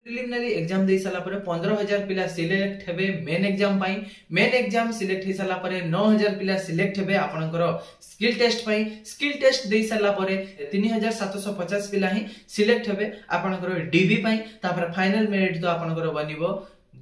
Preliminary exam दे साला परे 15,000 पिला सिलेक्ट हेबे मेन एग्जाम पाई। मेन एग्जाम सिलेक्ट हे साला परे 9,000 पिला सिलेक्ट हेबे आपनकर स्किल टेस्ट पाई। स्किल टेस्ट दे साला परे 3,750 पिला ही सिलेक्ट हेबे आपनकर डीबी पाई। तापर फाइनल मेरिट तो आपनकर बनिबो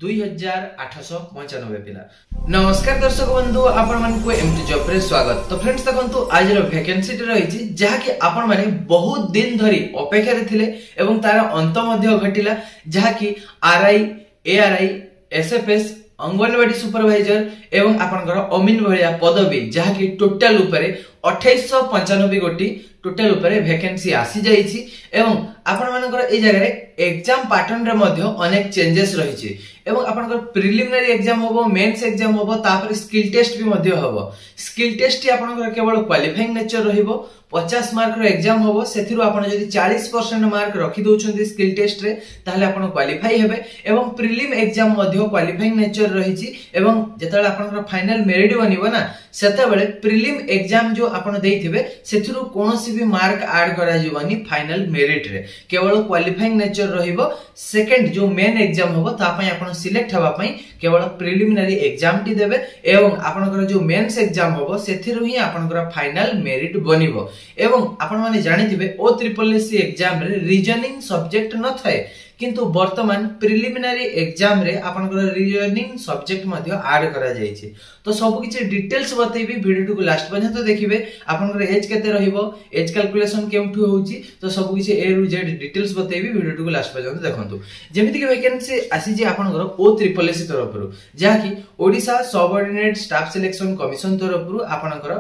2,895 पिला। नमस्कार दर्शक बंधु, आपण मानकु एमटी जॉब रे स्वागत। तो फ्रेंड्स देखंतु आज रो वैकेंसी रहिछि जहा कि आपण माने बहुत दिन धरि अपेक्षा रे थिले एवं तार अंत मध्ये घटिला, जहा कि RI, ARY, SFS, anganwadi supervisor एवं आपनकर अमीन भलिया पदवी जहा कि टोटल ऊपर 2895 गोटी टोटल ऊपर वैकेंसी आसी जाईछि एवं आपण मानकर ए जगह रे एग्जाम पैटर्न रे मध्ये अनेक चेंजेस रहिछि एवं आपनकर प्रिलिमिनरी एग्जाम होबो, मेंस एग्जाम होबो, तापर स्किल टेस्ट भी मध्ये होबो। स्किल टेस्ट आपनकर केवल क्वालिफाइंग नेचर रहिबो। 50 मार्क रो एग्जाम होबो, सेथिरु आपण जदि 40% मार्क रखि दोउछन्ती स्किल टेस्ट रे ताहले आपण क्वालिफाई हेबे एवं प्रिलिम एग्जाम मध्ये क्वालिफाइंग नेचर रहिछि एवं जेतले आपनकर फाइनल मेरिट बनिबो ना सेते बेले प्रिलिम एग्जाम जो आपण देइथिबे सेथिरु कोनोसी भी मार्क ऐड करा जिवनी फाइनल मेरिट रे, केवल क्वालिफाइंग नेचर रहिबो। सेकंड जो मेन एग्जाम होबो ता पई आपण सिलेक्ट हवा पई केवल प्रिलिमिनरी एग्जाम टी देबे एवं आपनकर जो मेंस एग्जाम होबो सेथिरु ही आपनकर फाइनल मेरिट बनिबो। एवं आपण माने जानिथिबे ओ ट्रिपल एससी एग्जाम रे रीजनिंग सब्जेक्ट न थाए, किंतु वर्तमान प्रिलिमिनरी एग्जाम रे आपनकर रीजनिंग सब्जेक्ट मध्ये ऐड करा जायछि। तो सब किछि डिटेल्स बतैबी, वीडियो को लास्ट पर्यंत देखिबे। आपनकर एज केते रहिबो, एज कैलकुलेशन केमठु होउछि, तो सब किछि ए टू जेड डिटेल्स बतैबी, वीडियो को लास्ट पर्यंत देखंतु। जेमिति कि वैकेंसी आसी जे आपनकर ओ ट्रिपल एससी तरफरु जहा कि Odisha subordinate staff selection commission तरफरु आपनकर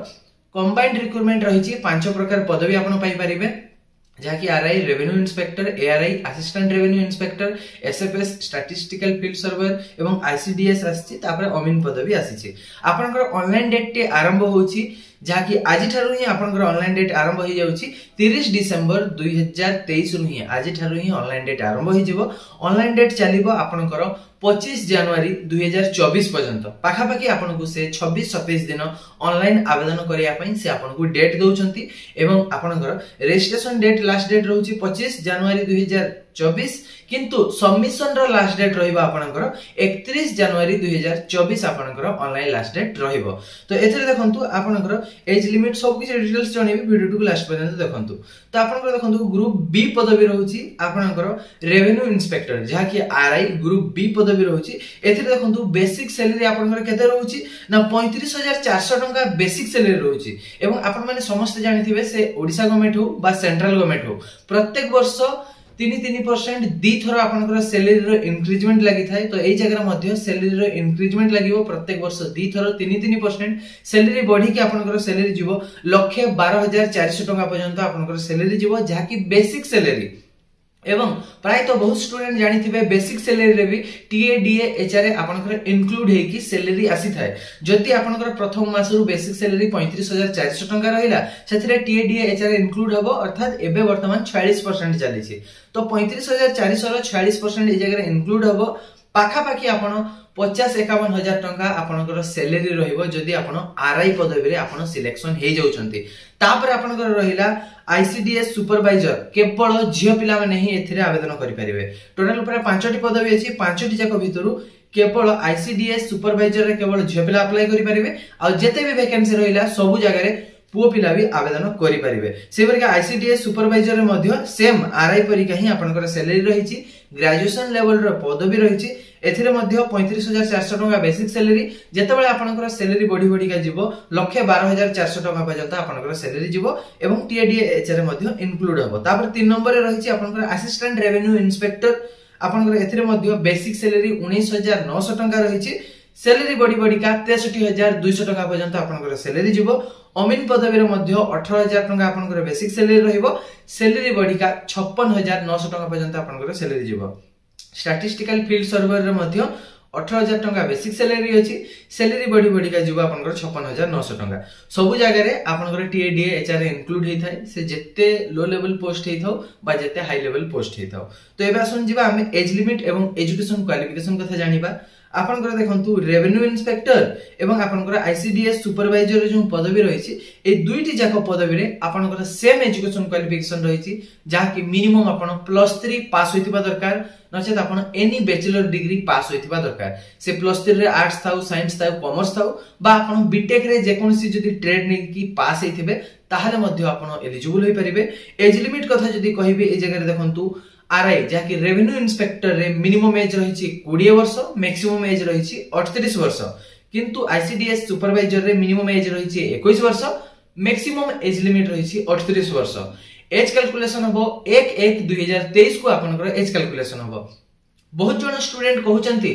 कंबाइंड रिक्रूटमेंट रहिछि। 5 प्रकार पदवी आपण पाई परिबे, जहा कि RI revenue inspector, ARY assistant revenue inspector, SFS statistical field server एवं आईसीडीएस आछि। तापर अमीन पदवी आछि। आपनकर ऑनलाइन डेट टे आरंभ होउछि, जहा कि आज ठारु ही आपनकर ऑनलाइन डेट आरंभ हो जाउछि। 30 डिसेंबर 2023 रु ही आज ठारु ही ऑनलाइन डेट आरंभ हो जिवो। ऑनलाइन डेट चलिबो आपनकर 25 जनवरी 2024 पर्यंत। पाखा पाखी आपनको से 26-27 दिन ऑनलाइन आवेदन करिया पई से आपनको डेट दउछंती एवं आपनकर रजिस्ट्रेशन डेट लास्ट डेट रहउछि 25 जनवरी 2024, किंतु सबमिशन रो लास्ट डेट रहिबो आपनकर 31 जनवरी 2024 आपनकर ऑनलाइन लास्ट डेट रहिबो। तो एथरे देखंतु आपनकर एज लिमिट सब किछ डिटेल्स जणेबी, वीडियो को लास्ट पर्यंत देखंतु। तो आपनकर देखंतु ग्रुप बी पदवी रहउछि आपनकर रेवेन्यू इंस्पेक्टर, जहा कि आरआई ग्रुप बी पदवी रहउछि। एथरे देखंतु बेसिक सैलरी आपनकर केते रहउछि ना 35,400 टंका बेसिक सैलरी रहउछि एवं आपन माने समस्त जानिथिबे से ओडिसा गवर्नमेंट हो बा सेंट्रल गवर्नमेंट हो प्रत्येक वर्ष 3% दी थरो आपनकर सैलरी रो इंक्रीजमेंट लागि थाए। तो एई जगह मध्ये सैलरी रो इंक्रीजमेंट लागिवो प्रत्येक वर्ष दी थरो 3% सैलरी बढ़ी के आपनकर सैलरी जिवो 1,12,400 टंका पर्यंत आपनकर सैलरी जिवो, जहा कि बेसिक सैलरी एवं प्राय तो बहुत स्टूडेंट जानिथिबे बेसिक सैलरी रे भी टीए डीए एचआरए आपनकर इंक्लूड हे की सैलरी आसी थाए। जति आपनकर प्रथम मास रु बेसिक सैलरी 35,400 टंका रहिला, सेथरे टीए डीए एचआरए इंक्लूड हबो, अर्थात एबे वर्तमान 46% चली छी। तो 35,400 रो 46% ए जगह इंक्लूड हबो। पाखा पाखी आपण 50-51 हजार टंका आपनकर सैलरी रहिबो जदि आपण आरआई पदवी रे आपण सिलेक्शन हे जाउछंती। तापर आपनकर रहिला आईसीडीएस सुपरवाइजर, केवल झियो पिला माने ही एथिरे आवेदन करि परिबे। टोटल ऊपर 5टी पदवी अछि, 5टी जाक भितरु केवल आईसीडीएस सुपरवाइजर रे केवल झियो पिला अप्लाई करि परिबे। आ जते भी वैकेंसी रहिला सब जगह रे पुओ पिला भी आवेदन करि परिबे। सेबर के आईसीडीएस सुपरवाइजर रे मध्ये सेम आरआई परिका ही आपनकर सैलरी रहिछि। ग्रेजुएशन लेवल रो पदवी रहिछि। एथिरे मध्ये 35,400 टंका बेसिक सैलरी, जेतेबेले आपनकर सैलरी बढ़ी बढ़ी का जिवो 1,12,400 टंका पर्यंत आपनकर सैलरी जिवो एवं टीएडीए एचआरए मध्ये इंक्लूड हबो। तापर 3 नंबर रे रहिछि आपनकर असिस्टेंट रेवेन्यू इंस्पेक्टर। आपनकर एथिरे मध्ये बेसिक सैलरी 19,900 टंका रहिछि। सैलरी बढ़ी बढ़ी का 63,200 टंका पर्यंत आपनकर सैलरी जिवो। अमीन पदवी रे मध्ये 18,000 टंका आपनकर बेसिक सैलरी रहिबो। सैलरी बढ़ी का 56,900 टंका पर्यंत आपनकर सैलरी जिवो। स्टैटिस्टिकल फील्ड सर्वर रे मध्ये 18,000 टंका बेसिक सैलरी अछि। सैलरी बढ़ी बढ़ी का जिवो आपनकर 56,900 टंका। सब जगह रे आपनकर टीएडीए एचआरए इंक्लूड हे थाए, से जत्ते लो लेवल पोस्ट हे थाउ बा जत्ते हाई लेवल पोस्ट हे थाउ। तो एबा सुन जिबा हम एज लिमिट एवं एजुकेशन क्वालिफिकेशन कथा जानिबा। आपनकर देखंतु रेवेन्यू इंस्पेक्टर एवं आपनकर आईसीडीएस सुपरवाइजर जो पदवी रही ए दुईटी जाक पदवी रे आपनकर सेम एजुकेशन क्वालिफिकेशन रही जहा कि मिनिमम आपन +3 पास होइतिबा दरकार नचेत आपन एनी बैचलर डिग्री पास होइतिबा दरकार से +3 रे आर्ट्स थाउ साइंस थाउ कॉमर्स थाउ बा आपन बीटेक रे जे कोनसी जदी ट्रेड नै की पास हेथिबे ताहाले मध्ये आपन एलिजिबल होई परिबे। एज लिमिट कथा जदी कहिबे ए जगह रे देखंतु आरआई जहा कि रेवेन्यू इंस्पेक्टर रे मिनिमम एज रही 20 वर्ष मैक्सिमम एज रही 38 वर्ष किंतु आईसीडीएस सुपरवाइजर रे मिनिमम एज रही 21 वर्ष मैक्सिमम एज लिमिट रही 38 वर्ष। एज कैलकुलेशन हबो 1/1/2023 को आपनकर एज कैलकुलेशन हबो। बहुत जण स्टूडेंट कहउचंती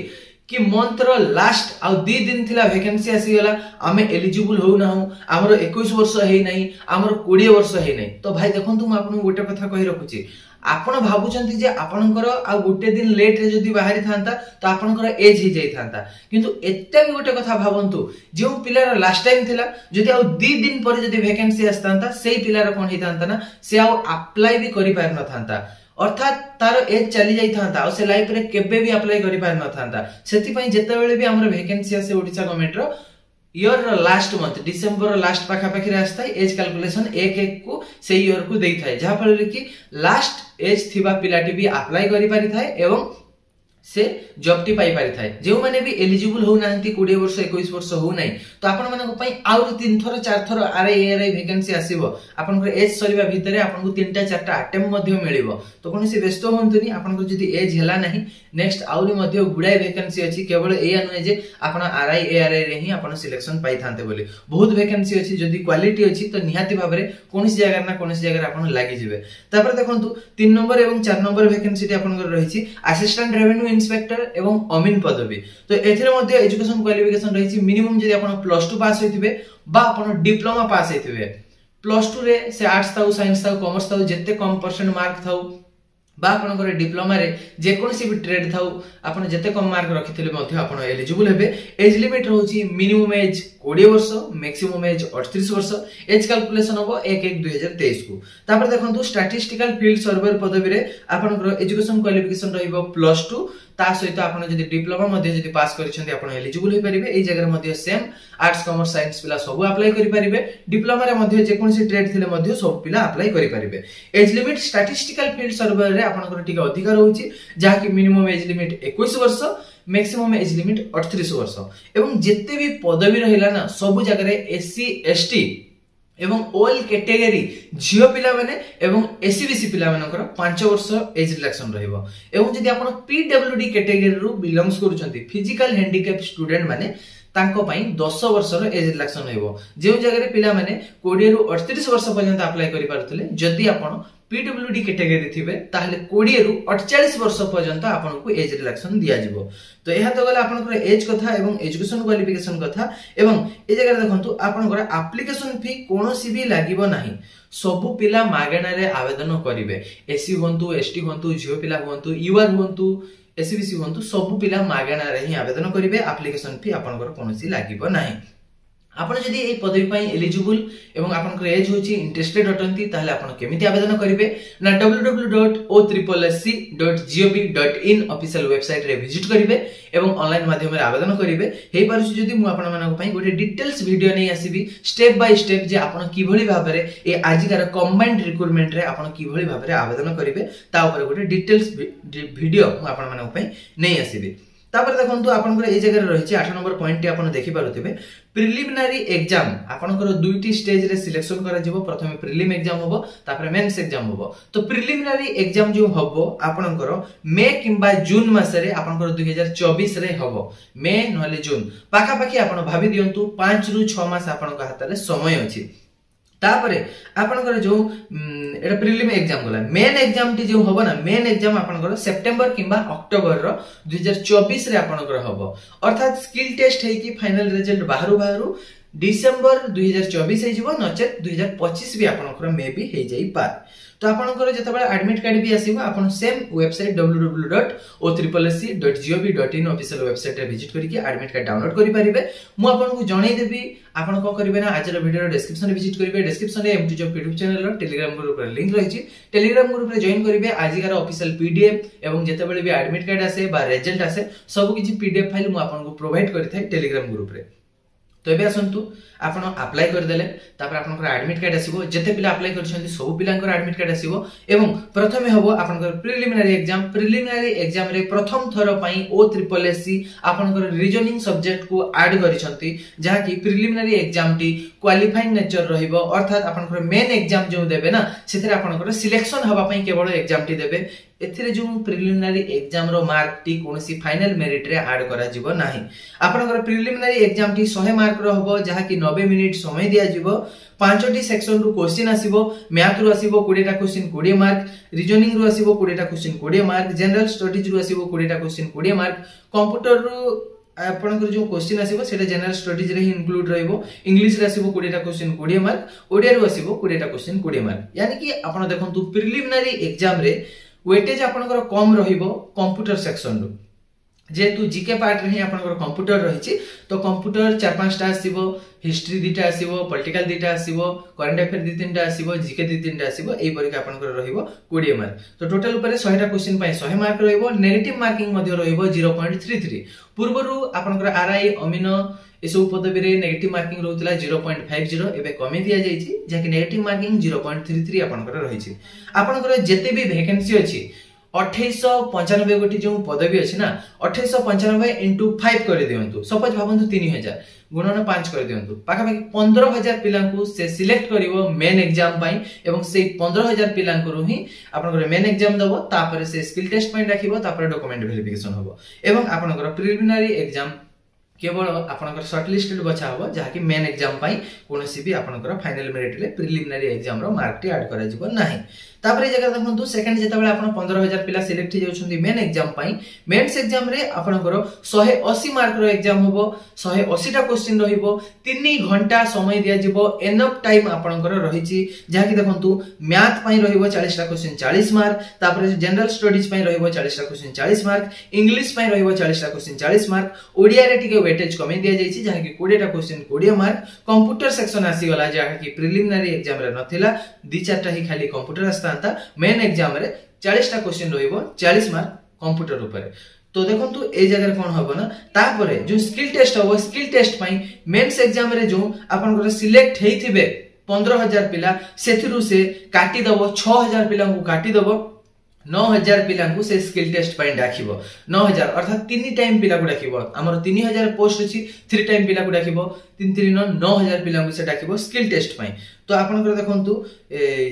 कि मंथ रो लास्ट आ 2 दिन थिला वैकेंसी आसी गला आमे एलिजिबल हो ना हो हमरो 21 वर्ष हेई नाही हमरो 20 वर्ष हेई नाही। तो भाई देखंतु म आपन गोटे कथा कहि रखुची आपण भाबुचंती जे आपनकर आ गोटे दिन लेट रे जदी बाहरी थांता तो आपनकर एज ही जाई थांता किंतु एत्ते भी गोटे कथा भाबंतु जो पिलार लास्ट टाइम थिला जदी आ 2 दिन पर जदी वैकेंसी आस्तांता सेही पिलार कोन ही थांता ना से आ अप्लाई भी करि पार न थांता अर्थात तार एज चली जाई थांता और से लाइफ रे केबे भी अप्लाई करि पार न थांता। सेति पई जेते बेले भी हमर वैकेंसी आसे ओडिसा गवर्नमेंट रो year last month December last पाखा पाखी रास्ता एज कैलकुलेशन 1/1 को से ईयर को देई थाए जहा फल कि लास्ट एज थिबा पिलाटी भी अप्लाई करि पारि थाए एवं से जॉब टी पाई पारि थाए। जे माने भी एलिजिबल हो नांती 20 वर्ष 21 वर्ष हो नाही तो आपण मानको पई आउ 3 थर 4 थर आरआई वैकेंसी आसीबो आपनकर एज सरीबा भितरे आपनको 3टा 4टा अटेम्प्ट मध्ये मिलिबो तो कोनसी व्यस्त होंतुनी आपनकर जदी एज हेला नाही नेक्स्ट आउरी मध्ये गुडाय वैकेंसी अछि केवल एया नय जे आपण आरआई एआरआई रे ही आपण सिलेक्शन पाई थांते बोली बहुत वैकेंसी अछि जदी क्वालिटी अछि तो निहाती भाबरे कोनसी जगह ना कोनसी जगह आपण लागि जिवे। तापर देखंतु 3 नंबर एवं 4 नंबर वैकेंसी आपनकर रहिछि असिस्टेंट रेवेन्यू इंस्पेक्टर एवं अमीन पदवी तो एथिरे मध्ये एजुकेशन क्वालिफिकेशन रहिछि मिनिमम जदी आपण +2 पास होइथिबे बा आपण डिप्लोमा पास होइथिबे +2 रे से आर्ट्स थाउ साइंस थाउ कॉमर्स थाउ जत्ते कम परसेंट मार्क थाउ बा आपनकर डिप्लोमा रे जे कोनसी भी ट्रेड थाउ आपण जते कम मार्क रखिथिले मध्ये आपण एलिजिबल हेबे। एज लिमिट रहउची मिनिमम एज 20 वर्ष मैक्सिमम एज 38 वर्ष। एज कैलकुलेशन होबो 1/1/2023 को। तापर देखंतु स्टैटिस्टिकल फील्ड सर्वर पदवी रे आपनकर एजुकेशन क्वालिफिकेशन रहिबो +2 ता सहित आपण जदी डिप्लोमा मध्ये जदी पास करिसंती आपण एलिजिबल होई परिबे। एई जगह मध्ये सेम आर्ट्स कॉमर्स साइंस पिला सब अप्लाई करि परिबे डिप्लोमा रे मध्ये जे कोनसी ट्रेड थिले मध्ये सब पिला अप्लाई करि परिबे। Age limit statistical field surveyor रे आपनकर ठीक अधिकार होउची जहा कि मिनिमम एज लिमिट 21 वर्ष मैक्सिमम एज लिमिट 38 वर्ष एवं जेते भी पदवी रहिला ना सब जगह रे एससी एसटी एवं ऑल कैटेगरी झियो पिला माने एवं एससीबीसी पिला मानकर 5 वर्ष एज रिलैक्शन रहइबो एवं जदि आपण पीडब्ल्यूडी कैटेगरी रु बिलोंग्स करूचंती फिजिकल हैंडिकैप स्टूडेंट माने तांको पई 10 वर्ष रो एज रिलैक्शन रहइबो। जे जगह रे पिला माने 20 रु 38 वर्ष पर्यंत अप्लाई करि पारथले जदि आपण पीडब्ल्यूडी कैटेगरी थिबे ताहले 20 रु 48 वर्ष पर्यंत आपनको एज रिलैक्शन दिया जिवो। तो एहा तो गला आपनकर एज कथा एवं एजुकेशन क्वालिफिकेशन कथा एवं ए जगह देखंतु आपनकर एप्लीकेशन फी कोनोसी भी लागिबो नाही सब पिला मागेना रे आवेदन करिवे एससी होंतु एसटी होंतु झियो पिला होंतु यूआर होंतु एससीबीसी होंतु सब पिला मागेना रे ही आवेदन करिवे एप्लीकेशन फी आपनकर कोनोसी लागिबो नाही। आपण जदी ए पदवी पई एलिजिबल एवं आपनकर एज होची इंटरेस्टेड अटंती ताहले आपण केमिति आवेदन करिवे ना www.ossc.gov.in ऑफिशियल वेबसाइट रे विजिट करिवे एवं ऑनलाइन माध्यम रे आवेदन करिवे। हे पारुछि जदी मु आपण मानक पई गोटे डिटेल्स वीडियो नै आसीबी स्टेप बाय स्टेप जे आपण किभଳି भाबरे ए आजिकार कंबाइंड रिक्रूटमेंट रे आपण किभଳି भाबरे आवेदन करिवे ता ऊपर गोटे डिटेल्स वीडियो मु आपण मानक पई नै आसीबी। तापर देखंतु आपनकर ए जगह रहिछि 8 नंबर पॉइंट टी आपण देखि पारुथिबे प्रिलिमिनरी एग्जाम आपनकर दुईटी स्टेज रे सिलेक्शन करा जिवो प्रथमे प्रिलिम एग्जाम होबो तापर मेंस एग्जाम होबो। तो प्रिलिमिनरी एग्जाम जो होबो आपनकर मे किंबा जून मास रे आपनकर 2024 रे होबो मे नहले जून पाखा पाखी आपण भाबी दियंतु 5 रु 6 मास आपनकर हाथ रे समय अछि। तापरे आपनकर जो एटा प्रिलिम एग्जाम गला मेन एग्जाम टी जो होबो ना मेन एग्जाम आपनकर सितंबर किंबा अक्टोबर रो 2024 रे आपनकर होबो अर्थात स्किल टेस्ट है कि फाइनल रिजल्ट बाहरु डिसेंबर 2024 हे जिवो नचेत 2025 भी आपनकर मे बी हे जाई पार। तो आपनकर जतबे एडमिट कार्ड भी आसीबो आपन same website www.occc.gov.in official website रे विजिट करके एडमिट कार्ड डाउनलोड करि परिबे। मु आपनको जणाई देबी आपन को करिवे ना आज वीडियो डिस्क्रिप्शन विजिट करिवे। डिस्क्रिप्शन रे एमटी जॉब यूट्यूब चैनल रो टेलीग्राम ग्रुप रे लिंक रहिछि। टेलीग्राम ग्रुप रे जॉइन करिवे। आजिकार ऑफिशियल पीडीएफ एवं जतबे भी एडमिट कार्ड आसे बा रिजल्ट आसे सब किछि पीडीएफ फाइल मु आपन को प्रोवाइड करिथाय टेलीग्राम ग्रुप रे। तो एबे आसंतु आपण अप्लाई कर देले तापर आपनकर एडमिट कार्ड आसीबो। जते पिला अप्लाई करछन्ती सब पिलांकर एडमिट कार्ड आसीबो एवं प्रथमे हबो आपनकर प्रिलिमिनरी एग्जाम रे प्रथम थरो पई OSSC आपनकर रीजनिंग सब्जेक्ट को ऐड करिसंती जहा कि preliminary exam T qualifying nature रहिबो। अर्थात आपनकर मेन एग्जाम जो देबे ना सेथरे आपनकर सिलेक्शन हबा पई केवल एग्जाम टी देबे। एथिरे जो प्रिलिमिनरी एग्जाम रो मार्क टी कोनसी फाइनल मेरिट रे ऐड करा जिवो नाही। आपनकर प्रिलिमिनरी एग्जाम टी 100 मार्क रो हबो जहा कि 90 मिनिट समय दिया जिवो। 5टी सेक्शन रु क्वेश्चन आसीबो। मैथ रु आसीबो 20 टा क्वेश्चन 20 मार्क, रीजनिंग रु आसीबो 20 टा क्वेश्चन 20 मार्क, जनरल स्टडीज रु आसीबो 20 टा क्वेश्चन 20 मार्क, कंप्यूटर रु आपनकर जो क्वेश्चन आसीबो सेटा जनरल स्टडीज रे ही इंक्लूड रहइबो। इंग्लिश रे आसीबो 20 टा क्वेश्चन 20 मार्क, ओडिया रु आसीबो 20 टा क्वेश्चन 20 मार्क। यानी कि आपण देखंतु प्रिलिमिनरी एग्जाम रे वेटेज आपनकर कम रहिबो कंप्यूटर सेक्शन रु। जेतु जीके पार्ट रे ही आपनकर कंप्यूटर रहिछि तो कंप्यूटर 4-5 टा आसीबो, हिस्ट्री 2 टा आसीबो, पॉलिटिकल 2 टा आसीबो, करंट अफेयर 2-3 टा आसीबो, जीके 2-3 टा आसीबो। एई परि के आपनकर रहिबो 20 मार्क। तो टोटल ऊपर 100 टा क्वेश्चन पई 100 मार्क रहिबो। नेगेटिव मार्किंग मध्ये रहिबो 0.33। पूर्वरु आपनकर आरआई अमीनो एसो पदवी रे नेगेटिव मार्किंग रहउतला 0.50 एबे कमी दिया जाईछि जाकि नेगेटिव मार्किंग 0.33 आपनकर रहिछि। आपनकर जते भी वैकेंसी अछि 2895 गोटी जो पदवी अछि ना 2895 into 5 कर दियंतु। सपोज भाबंतु 3000 गुणन 5 कर दियंतु। पाखा पाखी 15000 पिलांकु से सिलेक्ट करिवो मेन एग्जाम पई एवं से 15000 पिलांकु ही आपनकर मेन एग्जाम दबो। तापर से स्किल टेस्ट पई राखिबो, तापर डॉक्यूमेंट वेरिफिकेशन होबो एवं आपनकर प्रिलिमिनरी एग्जाम केवल आपनकर शॉर्टलिस्टेड बचा होबो जहा कि मेन एग्जाम पई कोनोसी भी आपनकर फाइनल मेरिट ले प्रिलिमिनरी एग्जाम रो मार्क टी ऐड करा जिवो नाही। तापर ए जगह देखंतु सेकंड जेतबेले आपन 15000 पिला सिलेक्ट हो जाउछन्ती मेन एग्जाम पई मेंस एग्जाम रे आपनकर 180 मार्क रो एग्जाम होबो। 180 टा क्वेश्चन रहिबो। 3 घंटा समय दिया जिवो। एनफ टाइम आपनकर रहिछि जहा कि देखंतु मैथ पई रहिबो 40 टा क्वेश्चन 40 मार्क, तापर जनरल स्टडीज पई रहिबो 40 टा क्वेश्चन 40 मार्क, इंग्लिश पई रहिबो 40 टा क्वेश्चन 40 मार्क, ओडिया रे टिके वेटेज कमी दिया जाईछि जहा कि 20 टा क्वेश्चन 20 मार्क। कंप्यूटर सेक्शन आसी गला जहा कि प्रिलिमिनरी एग्जाम रे नथिला 2-4 टा ही खाली कंप्यूटर आस्तांता। मेन एग्जाम रे 40 टा क्वेश्चन रहिबो 40 मार्क कंप्यूटर ऊपर। तो देखंतु ए जगह कोन होबो ना तापरे जो स्किल टेस्ट होबो स्किल टेस्ट पई मेंस एग्जाम रे जो आपनकर सिलेक्ट हेइथिबे 15000 पिला सेथिरु से काटी दबो 6000 पिला को काटी दबो 9000 पिला को से स्किल टेस्ट पई डाकिबो। 9000 अर्थात 3 टाइम पिला को डाकिबो। हमर 3000 पोस्ट अछि 3 टाइम पिला को डाकिबो। 3 9000 पिला को से डाकिबो स्किल टेस्ट पई। तो आपनकर देखंतु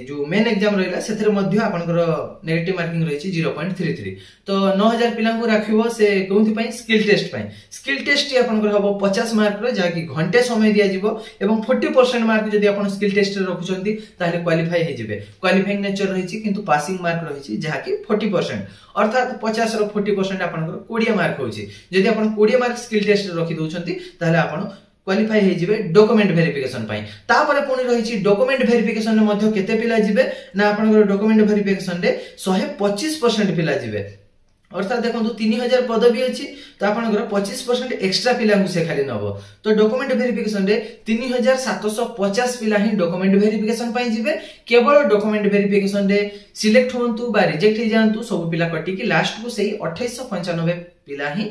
जो मेन एग्जाम रहिला सेथरे मध्ये आपनकर नेगेटिव मार्किंग रहिछि 0.33। तो 9000 पिला को राखिबो से कोंथि पई स्किल टेस्ट पई। स्किल टेस्ट आपनकर हबो 50 मार्क रो जाकि घंटे समय दिया जिवो एवं 40% मार्क जदि आपन स्किल टेस्ट रे रखुचंती ताले क्वालिफाई हे जिवे। क्वालिफाइंग नेचर रहिछि किंतु पासिंग मार्क रहिछि जाकि 40%। अर्थात 50 रो 40% आपनकर 20 मार्क होछि। जदि आपन 20 मार्क स्किल टेस्ट रे रखि दोउचंती ताले आपन क्वालिफाई हे जिवे डॉक्यूमेंट वेरिफिकेशन पई। तापरे पुनी रहिछि डॉक्यूमेंट वेरिफिकेशन रे मध्ये केते पिला जिवे ना आपनकर डॉक्यूमेंट वेरिफिकेशन रे 125% पिला जिवे। अर्थात देखंतु 3000 पदवी अछि तो आपनकर 25% एक्स्ट्रा पिला को से खाली नबो। तो डॉक्यूमेंट वेरिफिकेशन रे 3750 पिला ही डॉक्यूमेंट वेरिफिकेशन पई जिवे। केवल डॉक्यूमेंट वेरिफिकेशन रे सिलेक्ट होंतु बा रिजेक्ट हे जानतु सब पिला कटि कि लास्ट को सेही 2895 पिला ही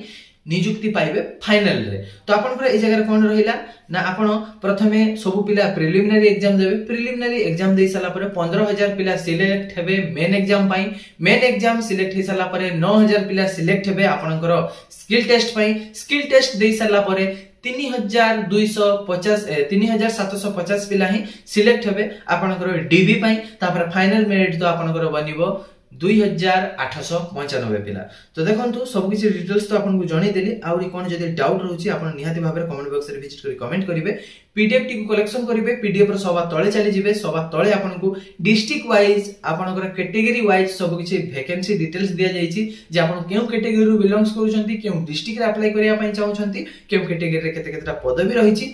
नियुक्ति पाइबे फाइनल रे। तो आपनकर ए जगह कोन रहिला ना आपण प्रथमे सब पिला प्रिलिमिनरी एग्जाम देबे। प्रिलिमिनरी एग्जाम देई साला परे 15000 पिला सिलेक्ट हेबे मेन एग्जाम पई। मेन एग्जाम सिलेक्ट हे साला परे 9000 पिला सिलेक्ट हेबे आपनकर स्किल टेस्ट पई। स्किल टेस्ट देई साला परे 3750 पिला ही सिलेक्ट हेबे आपनकर डीबी पई। तापर फाइनल मेरिट तो आपनकर बनिबो 2895 पिला। तो देखंतु सब किछि डिटेल्स तो आपन को जणी देली। आउरी कोन जदि डाउट रहउछि आपन निहाती भाबे कमेंट बॉक्स रे विजिट करी कमेंट करिवे। पीडीएफ टी को कलेक्शन करिवे। पीडीएफ रो सभा तळे चली जिवे। सभा तळे आपन को डिस्ट्रिक्ट वाइज आपनकर कैटेगरी वाइज सब किछि वैकेंसी डिटेल्स दिया जाईछि जे आपन केउ कैटेगरी रो बिलोंग्स करूछंती, केउ डिस्ट्रिक्ट रे अप्लाई करिया पई चाहउछंती, केउ कैटेगरी रे केते केतेटा पदवी रहिछि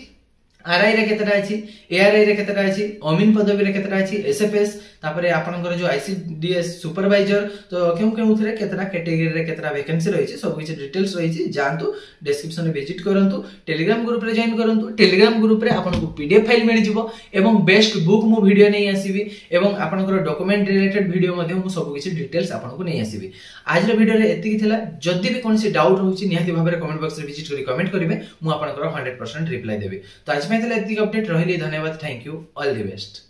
आरआई रे केतरा अछि, एआरआई रे केतरा अछि, अमीन पदवी रे केतरा अछि, एसएफएस तापरे आपनकर जो आईसीडीएस सुपरवाइजर तो केउ केउ थरे केतरा कैटेगरी रे केतरा वैकेंसी रहिछि सब किछ डिटेल्स रहिछि जानतु डिस्क्रिप्शन रे विजिट करंतु टेलीग्राम ग्रुप रे जॉइन करंतु टेलीग्राम ग्रुप रे आपनको पीडीएफ फाइल मिल जिवो एवं बेस्ट बुक मु वीडियो नै आसीबी एवं आपनकर डॉक्यूमेंट रिलेटेड वीडियो मध्ये मु सब किछ डिटेल्स आपनको नै आसीबी। आज रे वीडियो रे एतिकी थिला जदि भी कोनसी डाउट होउछि निहाती भाबरे कमेंट बॉक्स रे विजिट करी कमेंट करिवे मु आपनकर 100% रिप्लाई देबी। तो आज में एतिकी अपडेट रहिली धन्यवाद thank you all the best.